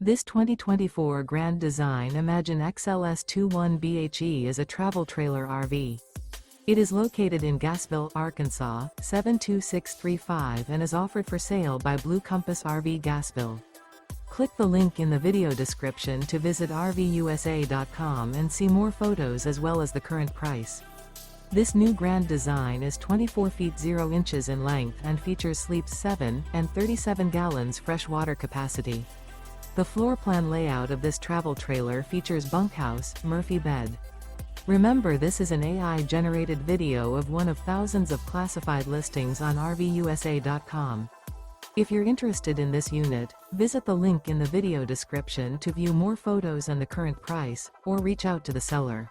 This 2024 Grand Design Imagine XLS 21BHE is a travel trailer RV. It is located in Gassville, Arkansas, 72635 and is offered for sale by Blue Compass RV Gassville. Click the link in the video description to visit RVUSA.com and see more photos as well as the current price. This new Grand Design is 24 feet 0 inches in length and features sleeps 7 and 37 gallons fresh water capacity. The floor plan layout of this travel trailer features bunkhouse, Murphy bed. Remember, this is an AI-generated video of one of thousands of classified listings on RVUSA.com. If you're interested in this unit, visit the link in the video description to view more photos and the current price, or reach out to the seller.